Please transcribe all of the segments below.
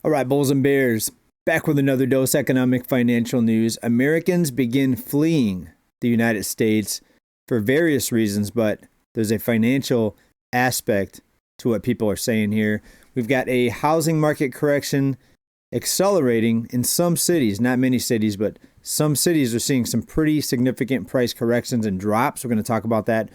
All right, Bulls and Bears, back with another dose economic financial news. Americans begin fleeing the United States for various reasons, but there's a financial aspect to what people are saying here. We've got a housing market correction accelerating in some cities, not many cities, but some cities are seeing some pretty significant price corrections and drops. We're going to talk about that.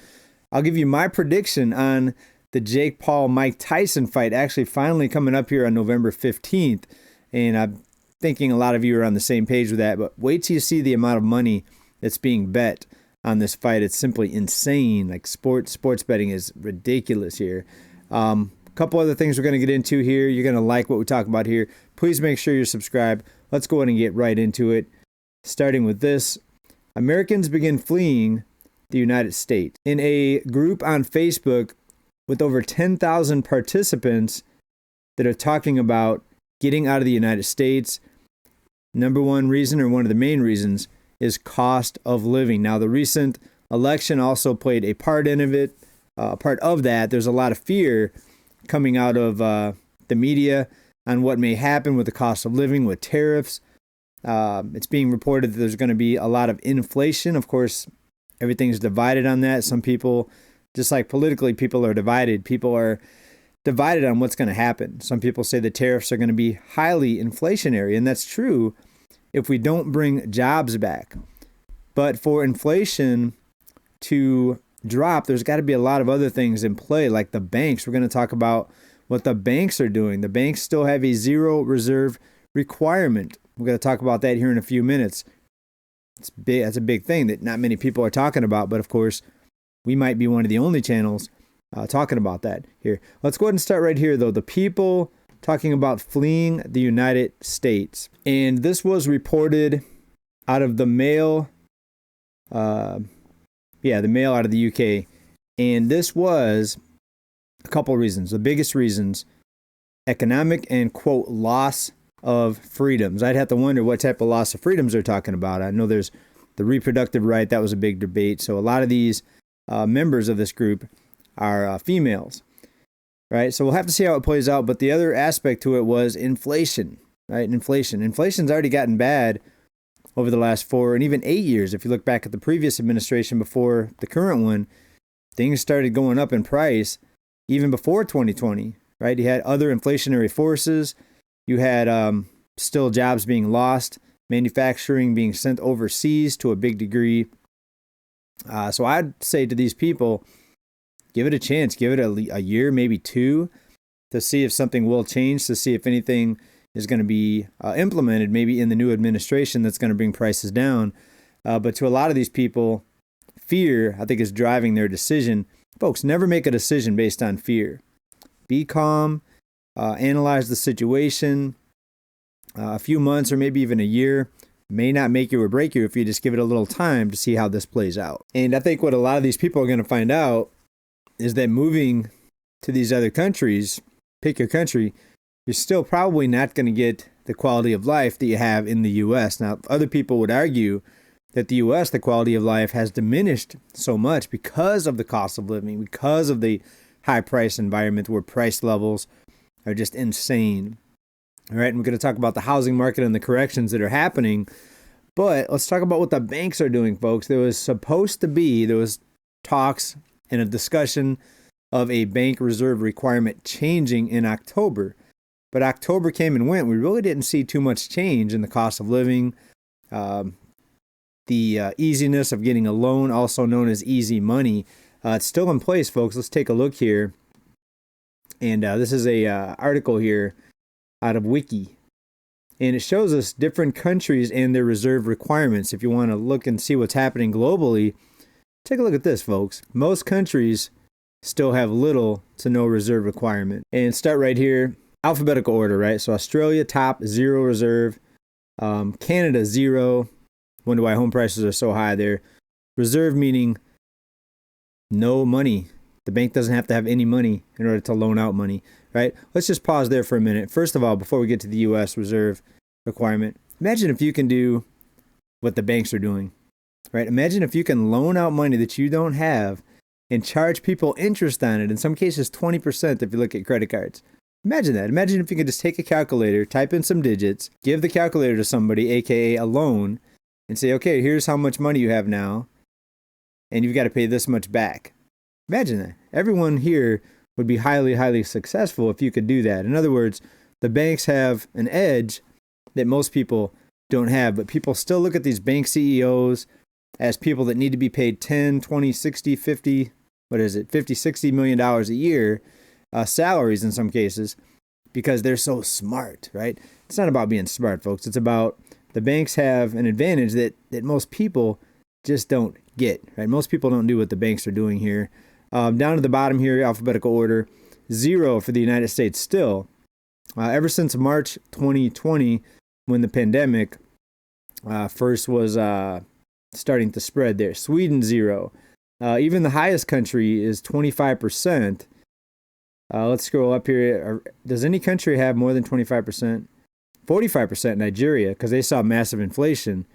I'll give you my prediction on the Jake Paul-Mike Tyson fight actually finally coming up here on November 15th. And I'm thinking a lot of you are on the same page with that. But wait till you see the amount of money that's being bet on this fight. It's simply insane. Like sports betting is ridiculous here. A couple other things we're going to get into here. You're going to like what we talk about here. Please make sure you're subscribed. Let's go ahead and get right into it. Starting with this. Americans begin fleeing the United States. In a group on Facebook with over 10,000 participants that are talking about getting out of the United States, number one reason, or one of the main reasons, is cost of living. Now, the recent election also played a part in it. Part of that, there's a lot of fear coming out of the media on what may happen with the cost of living, with tariffs. It's being reported that there's going to be a lot of inflation. Of course, everything's divided on that. Some people, just like politically, people are divided. People are divided on what's going to happen. Some people say the tariffs are going to be highly inflationary, and that's true if we don't bring jobs back. But for inflation to drop, there's got to be a lot of other things in play, like the banks. We're going to talk about what the banks are doing. The banks still have a zero reserve requirement. We're going to talk about that here in a few minutes. It's big. That's a big thing that not many people are talking about, but of course, we might be one of the only channels talking about that here. Let's go ahead and start right here, though. The people talking about fleeing the United States. And this was reported out of the Mail. The Mail out of the UK. And this was a couple of reasons. The biggest reasons, economic and, quote, loss of freedoms. I'd have to wonder what type of loss of freedoms they're talking about. I know there's the reproductive right. That was a big debate. So a lot of these members of this group are females, right? So we'll have to see how it plays out. But the other aspect to it was inflation, right? Inflation's already gotten bad over the last 4 and even 8 years. If you look back at the previous administration before the current one, things started going up in price even before 2020, right? You had other inflationary forces. You had still jobs being lost, manufacturing being sent overseas to a big degree. So I'd say to these people, give it a chance, give it a year, maybe 2, to see if something will change, to see if anything is going to be implemented, maybe in the new administration that's going to bring prices down. But to a lot of these people, fear, I think, is driving their decision. Folks, never make a decision based on fear. Be calm, analyze the situation. A few months or maybe even a year may not make you or break you if you just give it a little time to see how this plays out. And I think what a lot of these people are going to find out is that moving to these other countries, pick your country, you're still probably not going to get the quality of life that you have in the U.S. Now, other people would argue that the U.S., the quality of life has diminished so much because of the cost of living, because of the high price environment where price levels are just insane. All right, and we're going to talk about the housing market and the corrections that are happening. But let's talk about what the banks are doing, folks. There was talks and a discussion of a bank reserve requirement changing in October. But October came and went. We really didn't see too much change in the cost of living. The easiness of getting a loan, also known as easy money, it's still in place, folks. Let's take a look here. And this is a article here out of Wiki. And it shows us different countries and their reserve requirements. If you want to look and see what's happening globally, take a look at this, folks. Most countries still have little to no reserve requirement. And start right here, alphabetical order, right? So Australia, top, 0 reserve. Canada, 0. Wonder why home prices are so high there. Reserve meaning no money. The bank doesn't have to have any money in order to loan out money, right? Let's just pause there for a minute. First of all, before we get to the U.S. reserve requirement, imagine if you can do what the banks are doing, right? Imagine if you can loan out money that you don't have and charge people interest on it, in some cases 20% if you look at credit cards. Imagine that. Imagine if you could just take a calculator, type in some digits, give the calculator to somebody, aka a loan, and say, okay, here's how much money you have now, and you've got to pay this much back. Imagine that. Everyone here would be highly, highly successful if you could do that. In other words, the banks have an edge that most people don't have, but people still look at these bank CEOs as people that need to be paid 10, 20, 60, 50, 50, 60 million dollars a year, salaries in some cases, because they're so smart, right? It's not about being smart, folks. It's about the banks have an advantage that most people just don't get, right? Most people don't do what the banks are doing here. Down to the bottom here, alphabetical order, 0 for the United States still. Ever since March 2020, when the pandemic first was starting to spread there. Sweden, 0. Even the highest country is 25%. Let's scroll up here. Does any country have more than 25%? 45% Nigeria, because they saw massive inflation.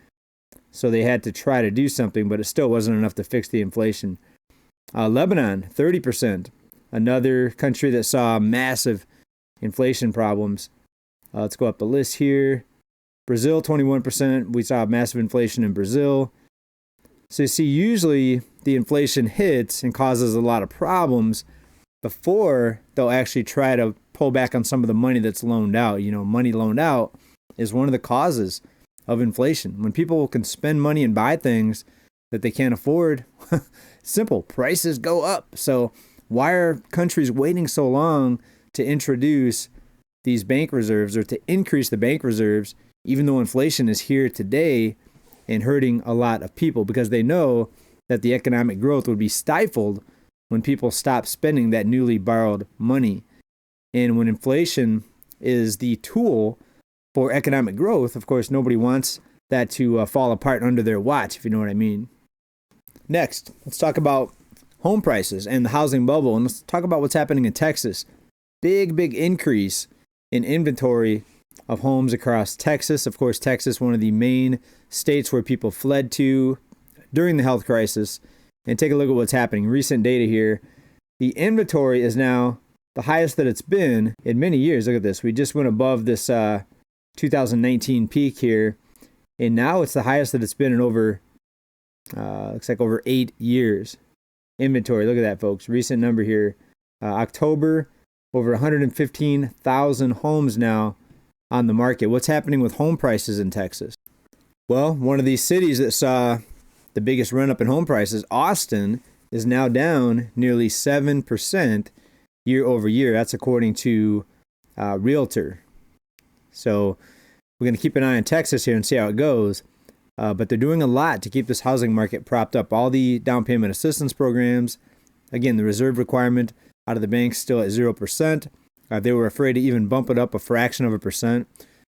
So they had to try to do something, but it still wasn't enough to fix the inflation. Lebanon, 30%. Another country that saw massive inflation problems. Let's go up the list here. Brazil, 21%. We saw massive inflation in Brazil. So you see, usually the inflation hits and causes a lot of problems before they'll actually try to pull back on some of the money that's loaned out. You know, money loaned out is one of the causes of inflation. When people can spend money and buy things that they can't afford, simple, prices go up. So why are countries waiting so long to introduce these bank reserves or to increase the bank reserves, even though inflation is here today and hurting a lot of people? Because they know that the economic growth would be stifled when people stop spending that newly borrowed money. And when inflation is the tool for economic growth, of course, nobody wants that to fall apart under their watch, if you know what I mean. Next, let's talk about home prices and the housing bubble. And let's talk about what's happening in Texas. Big increase in inventory of homes across Texas. Of course, Texas, one of the main states where people fled to during the health crisis. And take a look at what's happening. Recent data here. The inventory is now the highest that it's been in many years. Look at this. We just went above this 2019 peak here. And now it's the highest that it's been in over, looks like over 8 years. Inventory. Look at that, folks. Recent number here. October, over 115,000 homes now on the market. What's happening with home prices in Texas? Well, one of these cities that saw the biggest run up in home prices, Austin, is now down nearly 7% year over year. That's according to Realtor. So we're going to keep an eye on Texas here and see how it goes. But they're doing a lot to keep this housing market propped up. All the down payment assistance programs, again, the reserve requirement out of the banks still at 0%. They were afraid to even bump it up a fraction of a percent.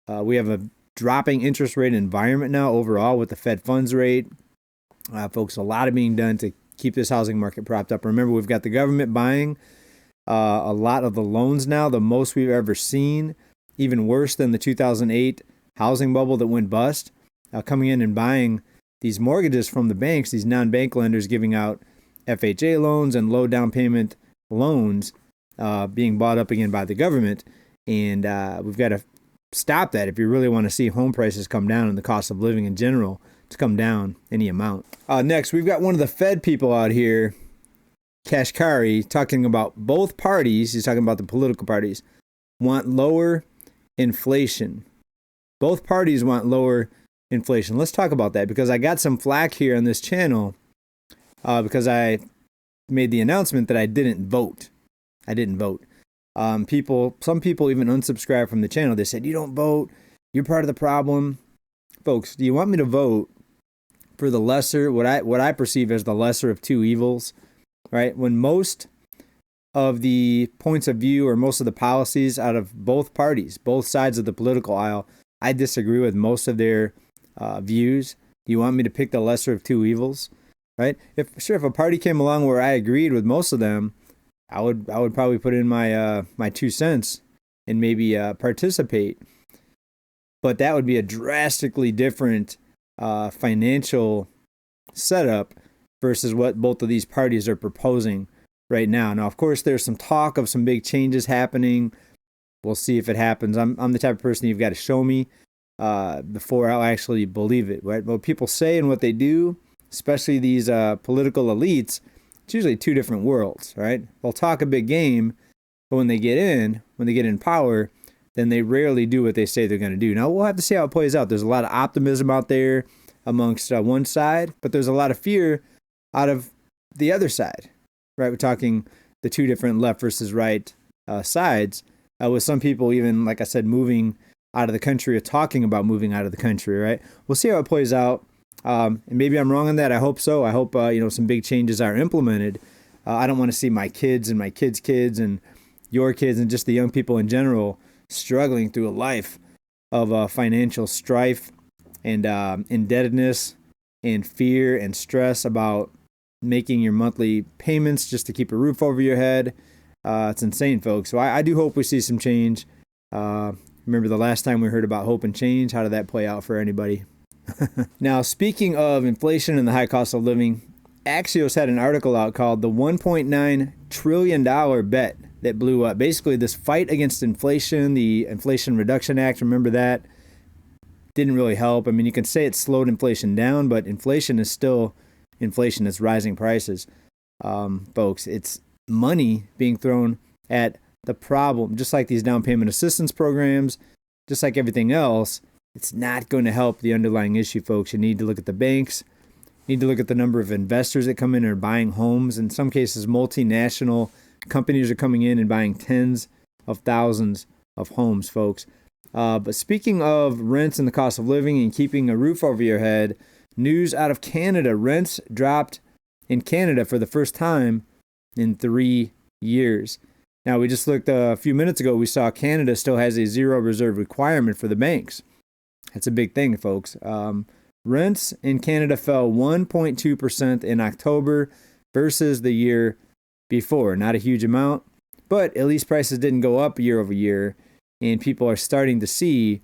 We have a dropping interest rate environment now overall with the Fed funds rate. Folks, a lot of being done to keep this housing market propped up. Remember, we've got the government buying a lot of the loans now, the most we've ever seen, even worse than the 2008 housing bubble that went bust, coming in and buying these mortgages from the banks, these non-bank lenders giving out FHA loans and low down payment loans being bought up again by the government. And we've got to stop that if you really want to see home prices come down and the cost of living in general to come down any amount. Next, we've got one of the Fed people out here, Kashkari, talking about both parties. He's talking about the political parties want lower inflation. Both parties want lower inflation. Let's talk about that because I got some flack here on this channel because I made the announcement that I didn't vote. I didn't vote. Some people even unsubscribed from the channel. They said, you don't vote. You're part of the problem. Folks, do you want me to vote for the lesser, what I perceive as the lesser of two evils, right? When most of the points of view or most of the policies out of both parties, both sides of the political aisle, I disagree with most of their views. Do you want me to pick the lesser of two evils, right? If a party came along where I agreed with most of them, I would probably put in my 2 cents and maybe participate. But that would be a drastically different financial setup versus what both of these parties are proposing right now. Now, of course, there's some talk of some big changes happening we'll see if it happens. I'm the type of person you've got to show me before I'll actually believe it, right? What people say and what they do, especially these political elites, it's usually two different worlds, right? They'll talk a big game, but when they get in power, then they rarely do what they say they're going to do. Now, we'll have to see how it plays out. There's a lot of optimism out there amongst one side, but there's a lot of fear out of the other side, right? We're talking the two different left versus right sides, with some people even, like I said, moving out of the country or talking about moving out of the country, right? We'll see how it plays out. And maybe I'm wrong on that. I hope so. I hope, some big changes are implemented. I don't want to see my kids and my kids' kids and your kids and just the young people in general struggling through a life of financial strife and indebtedness and fear and stress about making your monthly payments just to keep a roof over your head. It's insane, folks. So I do hope we see some change. Remember the last time we heard about hope and change? How did that play out for anybody? Now, speaking of inflation and the high cost of living, Axios had an article out called The $1.9 Trillion Bet That Blew Up. Basically, this fight against inflation, the Inflation Reduction Act, remember that? Didn't really help. I mean, you can say it slowed inflation down, but inflation is still inflation. It's rising prices. Folks, it's money being thrown at the problem. Just like these down payment assistance programs, just like everything else, it's not going to help the underlying issue, folks. You need to look at the banks. You need to look at the number of investors that come in and are buying homes. In some cases, multinational companies are coming in and buying tens of thousands of homes, folks. But speaking of rents and the cost of living and keeping a roof over your head, news out of Canada. Rents dropped in Canada for the first time in 3 years. Now, we just looked a few minutes ago, we saw Canada still has a zero reserve requirement for the banks. That's a big thing, folks. Rents in Canada fell 1.2% in October versus the year before. Not a huge amount, but at least prices didn't go up year over year, and people are starting to see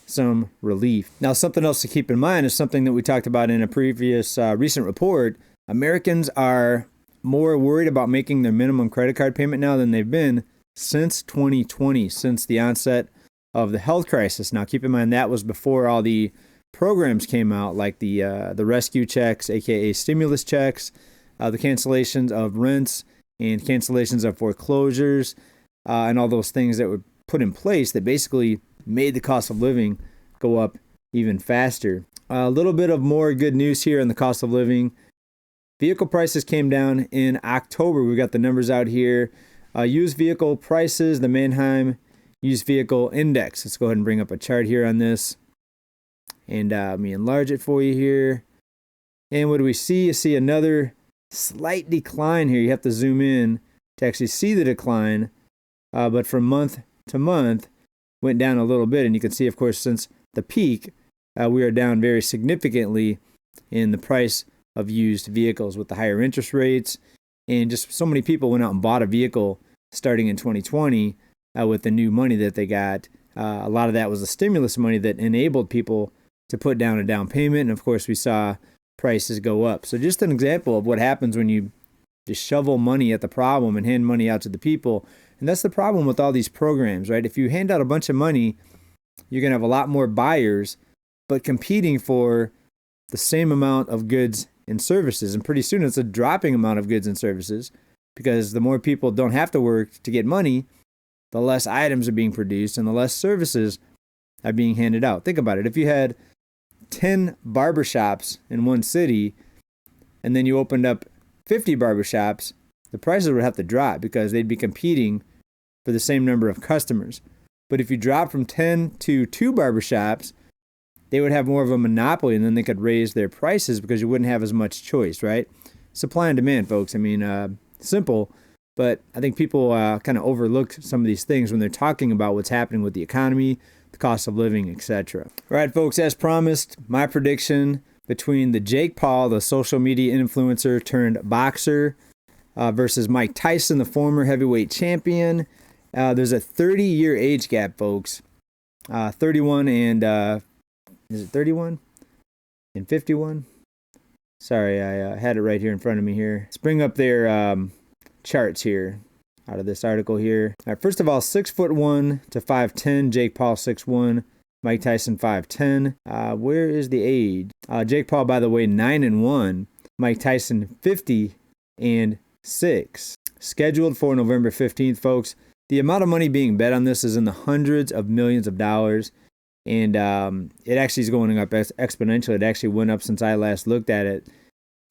some relief. Now, something else to keep in mind is something that we talked about in a previous recent report. Americans are more worried about making their minimum credit card payment now than they've been since 2020, since the onset of the health crisis. Now, keep in mind that was before all the programs came out, like the rescue checks, aka stimulus checks, the cancellations of rents and cancellations of foreclosures, and all those things that were put in place that basically made the cost of living go up even faster. A little bit of more good news here on the cost of living. Vehicle prices came down in October. We got the numbers out here. Used vehicle prices, the Manheim Used Vehicle Index. Let's go ahead and bring up a chart here on this. And let me enlarge it for you here. And what do we see? You see another slight decline here. You have to zoom in to actually see the decline. But from month to month, went down a little bit. And you can see, of course, since the peak, we are down very significantly in the price of used vehicles with the higher interest rates. And just so many people went out and bought a vehicle starting in 2020 with the new money that they got. A lot of that was the stimulus money that enabled people to put down a down payment. And of course, we saw prices go up. So just an example of what happens when you just shovel money at the problem and hand money out to the people. And that's the problem with all these programs, right? If you hand out a bunch of money, you're going to have a lot more buyers, but competing for the same amount of goods and services. And pretty soon it's a dropping amount of goods and services, because the more people don't have to work to get money, the less items are being produced and the less services are being handed out. Think about it. If you had 10 barbershops in one city and then you opened up 50 barbershops, the prices would have to drop because they'd be competing for the same number of customers. But if you drop from 10 to 2 barbershops, they would have more of a monopoly, and then they could raise their prices because you wouldn't have as much choice, right? Supply and demand, folks. I mean, simple, but I think people kind of overlook some of these things when they're talking about what's happening with the economy, the cost of living, etc. All right, folks, as promised, my prediction between the Jake Paul, the social media influencer turned boxer, versus Mike Tyson, the former heavyweight champion. There's a 30-year age gap, folks. 31 and... Is it 31 and 51? Sorry, I had it right here in front of me here. Let's bring up their charts here. out of this article here. All right, first of all, 6'1" to 5'10", Jake Paul 6'1", Mike Tyson 5'10". Where is the age? Jake Paul, by the way, 9-1. Mike Tyson 50-6. Scheduled for November 15th, folks. The amount of money being bet on this is in the hundreds of millions of dollars. And it actually is going up exponentially. It actually went up since I last looked at it.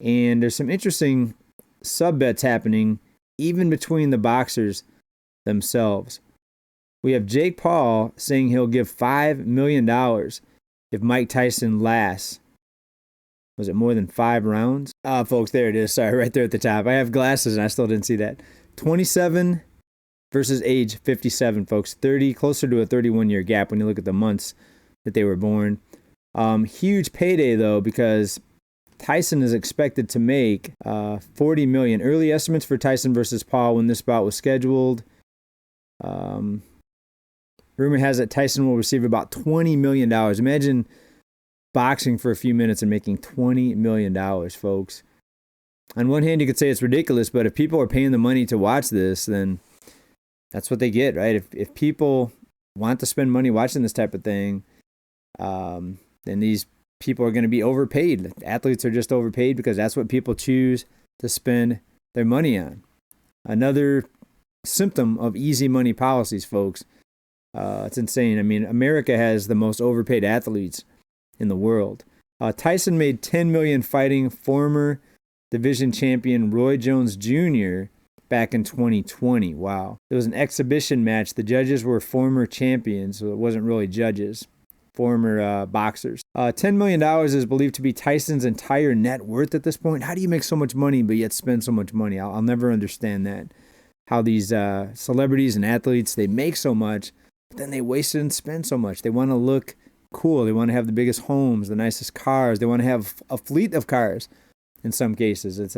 And there's some interesting sub-bets happening even between the boxers themselves. We have Jake Paul saying he'll give $5 million if Mike Tyson lasts. Was it more than 5 rounds? Folks, there it is. Sorry, right there at the top. I have glasses and I still didn't see that. 27 versus age 57, folks. 30, closer to a 31-year gap when you look at the months that they were born. Huge payday, though, because Tyson is expected to make $40 million. Early estimates for Tyson versus Paul when this bout was scheduled. Rumor has it Tyson will receive about $20 million. Imagine boxing for a few minutes and making $20 million, folks. On one hand, you could say it's ridiculous, but if people are paying the money to watch this, then that's what they get, right? If people want to spend money watching this type of thing, then these people are going to be overpaid. Athletes are just overpaid because that's what people choose to spend their money on. Another symptom of easy money policies, folks. It's insane. I mean, America has the most overpaid athletes in the world. Tyson made $10 million fighting former division champion Roy Jones Jr. back in 2020. Wow. It was an exhibition match. The judges were former champions, so it wasn't really judges. Former boxers. $10 million is believed to be Tyson's entire net worth at this point. How do you make so much money but yet spend so much money? I'll never understand that. How these celebrities and athletes, they make so much, but then they waste it and spend so much. They want to look cool. They want to have the biggest homes, the nicest cars. They want to have a fleet of cars in some cases. It's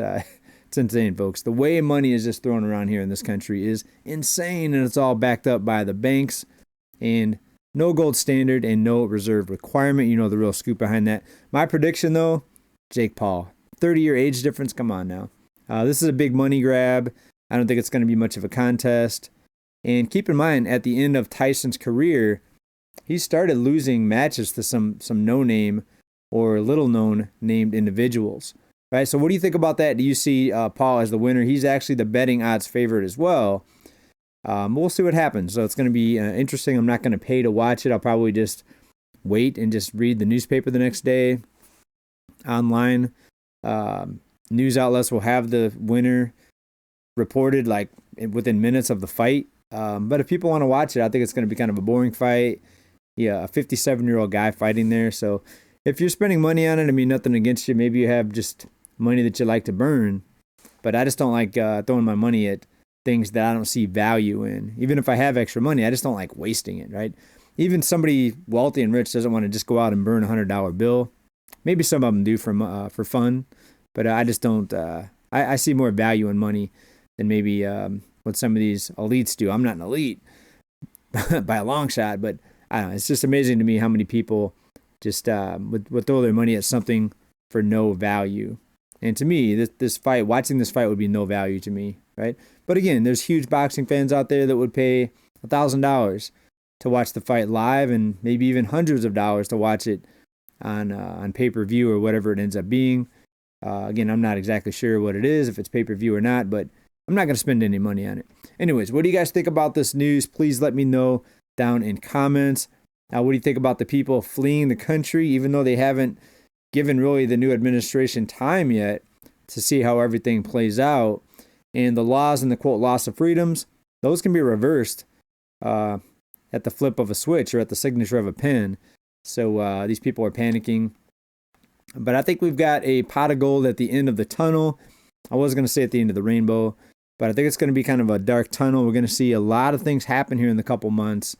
insane, folks. The way money is just thrown around here in this country is insane, and it's all backed up by the banks and no gold standard and no reserve requirement. You know the real scoop behind that. My prediction, though, Jake Paul. 30-year age difference. Come on now. This is a big money grab. I don't think it's going to be much of a contest. And keep in mind, at the end of Tyson's career, he started losing matches to some no-name or little-known named individuals. Right? So what do you think about that? Do you see Paul as the winner? He's actually the betting odds favorite as well. We'll see what happens. So it's going to be interesting. I'm not going to pay to watch it. I'll probably just wait and just read the newspaper the next day. Online news outlets will have the winner reported like within minutes of the fight. But if people want to watch it, I think it's going to be kind of a boring fight. Yeah, a 57-year-old guy fighting there. So if you're spending money on it, I mean, nothing against you. Maybe you have just money that you like to burn. But I just don't like throwing my money at things that I don't see value in. Even if I have extra money, I just don't like wasting it, right? Even somebody wealthy and rich doesn't want to just go out and burn a $100 bill. Maybe some of them do for fun, but I just don't. I see more value in money than maybe what some of these elites do. I'm not an elite by a long shot, but I don't know. It's just amazing to me how many people just would throw their money at something for no value. And to me, watching this fight would be no value to me, right? But again, there's huge boxing fans out there that would pay $1,000 to watch the fight live, and maybe even hundreds of dollars to watch it on pay-per-view or whatever it ends up being. Again, I'm not exactly sure what it is, if it's pay-per-view or not, but I'm not going to spend any money on it. Anyways, what do you guys think about this news? Please let me know down in comments. Now, what do you think about the people fleeing the country, even though they haven't given really the new administration time yet to see how everything plays out? And the laws and the, quote, loss of freedoms, those can be reversed at the flip of a switch or at the signature of a pen. So these people are panicking. But I think we've got a pot of gold at the end of the tunnel. I was going to say at the end of the rainbow, but I think it's going to be kind of a dark tunnel. We're going to see a lot of things happen here in the couple months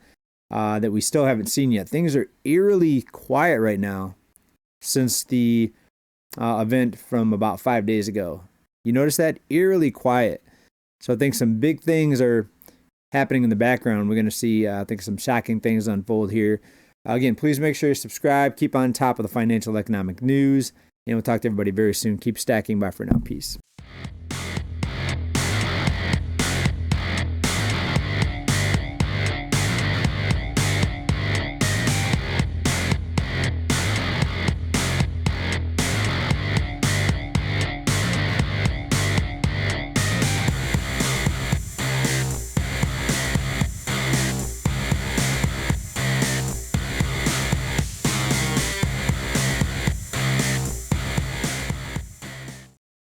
that we still haven't seen yet. Things are eerily quiet right now since the event from about 5 days ago. You notice that? Eerily quiet. So I think some big things are happening in the background. We're going to see, I think, some shocking things unfold here. Again, please make sure you subscribe. Keep on top of the financial economic news. And we'll talk to everybody very soon. Keep stacking. Bye for now. Peace.